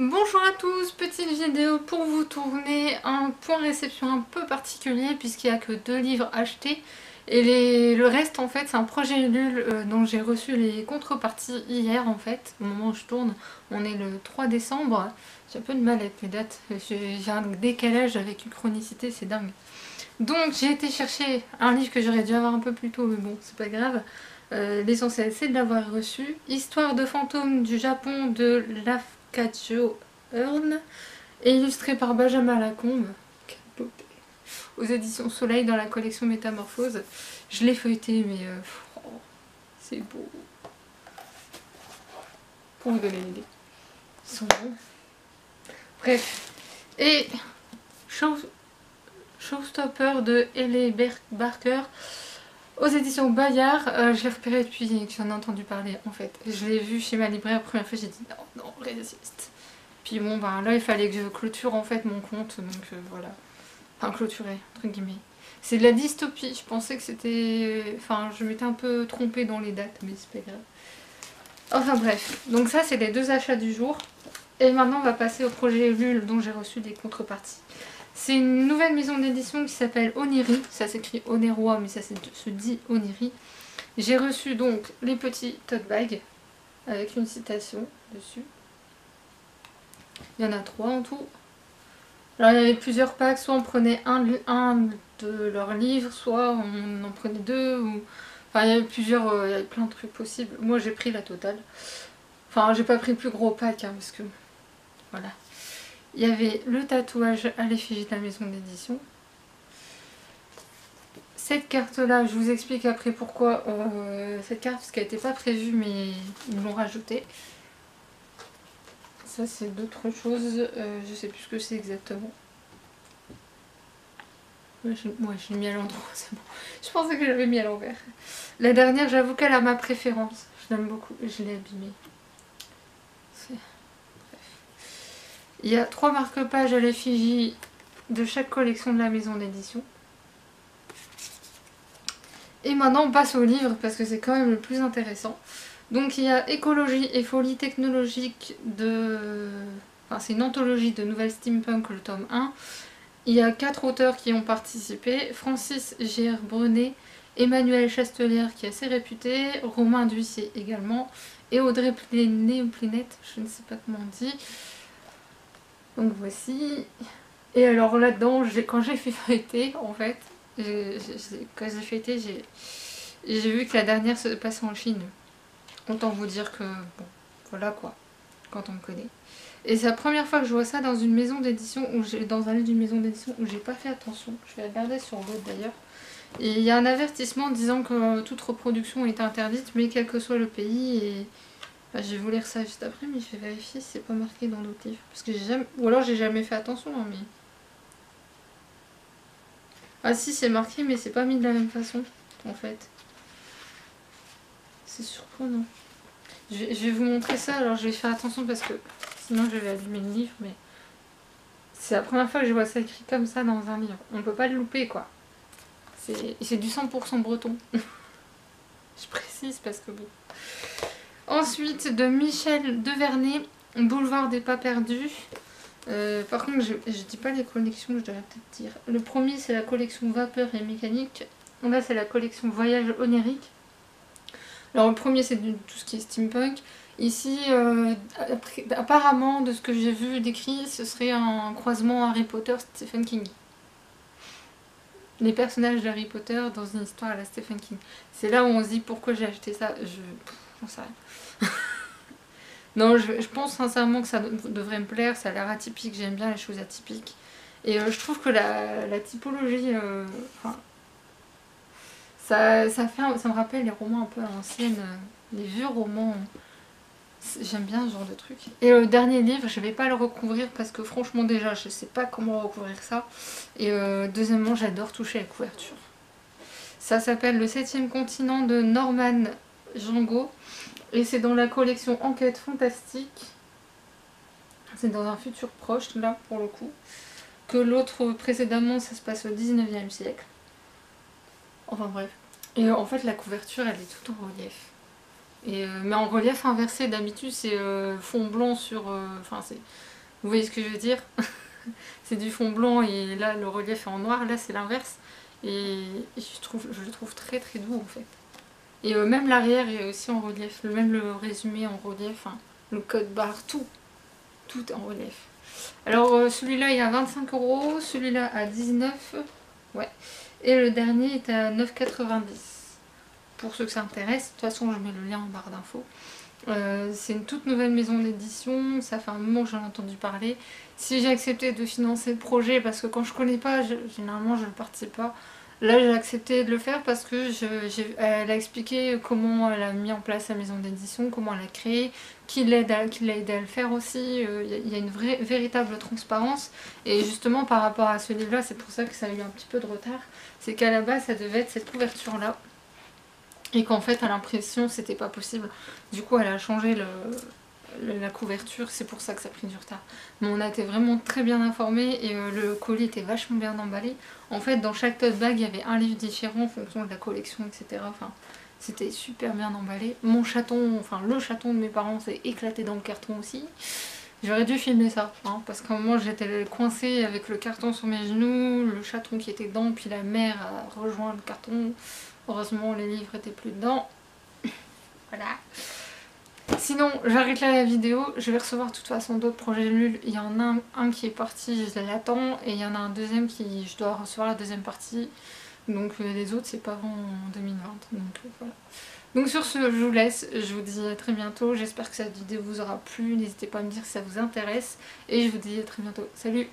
Bonjour à tous, petite vidéo pour vous tourner un point réception un peu particulier puisqu'il n'y a que 2 livres achetés et le reste en fait c'est un projet Ulule dont j'ai reçu les contreparties hier en fait. Au moment où je tourne, on est le 3 décembre, j'ai un peu de mal avec les dates, j'ai un décalage avec une chronicité, c'est dingue. Donc j'ai été chercher un livre que j'aurais dû avoir un peu plus tôt mais bon c'est pas grave. L'essentiel c'est de l'avoir reçu. Histoire de fantômes du Japon de Lafcadio Hearn, et illustré par Benjamin Lacombe, aux éditions Soleil dans la collection Métamorphose. Je l'ai feuilleté mais oh, c'est beau. Pour vous donner une idée. Ils sont beaux. Bref. Et Showstopper de Ellie Barker aux éditions Bayard. Je l'ai repéré depuis que j'en ai entendu parler en fait. Je l'ai vu chez ma libraire la première fois, j'ai dit non, non, résiste. Puis bon, ben là il fallait que je clôture en fait mon compte, donc voilà. Enfin, clôturer, entre guillemets. C'est de la dystopie, je pensais que c'était... Enfin, je m'étais un peu trompée dans les dates, mais c'est pas grave. Enfin bref, donc ça c'est les 2 achats du jour. Et maintenant on va passer au projet Ulule dont j'ai reçu des contreparties. C'est une nouvelle maison d'édition qui s'appelle Oniri. Ça s'écrit Oneroa, mais ça se dit Oniri. J'ai reçu donc les petits tote bags avec une citation dessus. Il y en a 3 en tout. Alors il y avait plusieurs packs, soit on prenait un de leurs livres, soit on en prenait 2. Ou... Enfin il y avait plusieurs, il y avait plein de trucs possibles. Moi j'ai pris la totale. Enfin j'ai pas pris le plus gros pack hein, parce que voilà. Il y avait le tatouage à l'effigie de la maison d'édition. Cette carte là, je vous explique après pourquoi cette carte, parce qu'elle n'était pas prévue mais ils l'ont rajoutée. Ça c'est d'autres choses, je sais plus ce que c'est exactement. Ouais, je l'ai mis à l'endroit, c'est bon. Je pensais que j'avais mis à l'envers. La dernière, j'avoue qu'elle a ma préférence. Je l'aime beaucoup, je l'ai abîmée. Bref. Il y a 3 marque-pages à l'effigie de chaque collection de la maison d'édition. Et maintenant on passe au livre parce que c'est quand même le plus intéressant. Donc il y a Écologie et folie technologique de... Enfin c'est une anthologie de nouvelles steampunk, le tome 1. Il y a 4 auteurs qui ont participé. Francis G.R. Brenet, Emmanuel Chastelière qui est assez réputé, Romain Dhuissier également, et Audrey Néoplinette, je ne sais pas comment on dit. Donc voici. Et alors là-dedans, quand j'ai fait feuilleter, en fait, quand j'ai feuilleté, j'ai vu que la dernière se passait en Chine. Autant vous dire que, bon, voilà quoi, quand on me connaît. Et c'est la première fois que je vois ça dans une maison d'édition, dans un livre d'une maison d'édition où j'ai pas fait attention. Je vais regarder sur l'autre d'ailleurs. Et il y a un avertissement disant que toute reproduction est interdite, mais quel que soit le pays. Et enfin, je vais vous lire ça juste après, mais je vais vérifier si c'est pas marqué dans d'autres livres. Parce que j'ai jamais... Ou alors j'ai jamais fait attention, hein, mais... Ah si, c'est marqué, mais c'est pas mis de la même façon, en fait. C'est surprenant. Je vais vous montrer ça, alors je vais faire attention parce que sinon je vais allumer le livre, mais... C'est la première fois que je vois ça écrit comme ça dans un livre. On peut pas le louper, quoi. C'est du 100% breton. Je précise parce que bon. Ensuite, de Michel Devernay, Boulevard des Pas Perdus. Par contre, je dis pas les collections, je devrais peut-être dire. Le premier, c'est la collection Vapeur et Mécanique. Là, c'est la collection Voyage onirique. Alors, le premier, c'est tout ce qui est steampunk. Ici, apparemment, de ce que j'ai vu décrit, ce serait un croisement Harry Potter-Stephen King. Les personnages d'Harry Potter dans une histoire à la Stephen King. C'est là où on se dit pourquoi j'ai acheté ça. J'en sais rien. Non, je pense sincèrement que ça devrait me plaire. Ça a l'air atypique. J'aime bien les choses atypiques. Et je trouve que la typologie... ça me rappelle les romans un peu à l'ancienne. Les vieux romans. J'aime bien ce genre de truc. Et le dernier livre, je vais pas le recouvrir parce que franchement déjà, je sais pas comment recouvrir ça. Et deuxièmement, j'adore toucher la couverture. Ça s'appelle Le 7e continent de Norman Django. Et c'est dans la collection Enquête fantastique. C'est dans un futur proche, là, pour le coup. Que l'autre précédemment, ça se passe au 19e siècle. Enfin bref. Et en fait, la couverture, elle est toute en relief. Mais en relief inversé, d'habitude c'est fond blanc sur... Enfin vous voyez ce que je veux dire. C'est du fond blanc et là le relief est en noir, là c'est l'inverse. Et je le trouve très très doux en fait. Et même l'arrière est aussi en relief, même le résumé en relief, hein, le code barre, tout est en relief. Alors celui-là il est à 25 €, celui-là à 19, ouais. Et le dernier est à 9,90 €. Pour ceux que ça intéresse, de toute façon je mets le lien en barre d'infos. C'est une toute nouvelle maison d'édition, ça fait un moment que j'en ai entendu parler. Si j'ai accepté de financer le projet, parce que quand je connais pas, généralement je ne participe pas. Là j'ai accepté de le faire parce que elle a expliqué comment elle a mis en place sa maison d'édition, comment elle a créé, qui l'a aidé à le faire aussi. Il y a une véritable transparence. Et justement par rapport à ce livre là, c'est pour ça que ça a eu un petit peu de retard. C'est qu'à la base ça devait être cette couverture là. Et qu'en fait à l'impression c'était pas possible. Du coup elle a changé la couverture, c'est pour ça que ça a pris du retard. Mais on a été vraiment très bien informés et le colis était vachement bien emballé. En fait dans chaque tote bag il y avait un livre différent en fonction de la collection, etc. Enfin, c'était super bien emballé. Mon chaton, enfin le chaton de mes parents s'est éclaté dans le carton aussi. J'aurais dû filmer ça, hein, parce qu'à un moment j'étais coincée avec le carton sur mes genoux, le chaton qui était dedans, puis la mère a rejoint le carton. Heureusement les livres étaient plus dedans. Voilà. Sinon j'arrête là la vidéo, je vais recevoir de toute façon d'autres projets nuls. Il y en a un qui est parti, je l'attends, et il y en a un deuxième qui je dois recevoir la deuxième partie. Donc les autres c'est pas avant en 2020. Donc voilà. Donc sur ce je vous laisse, je vous dis à très bientôt, j'espère que cette vidéo vous aura plu, n'hésitez pas à me dire si ça vous intéresse et je vous dis à très bientôt, salut!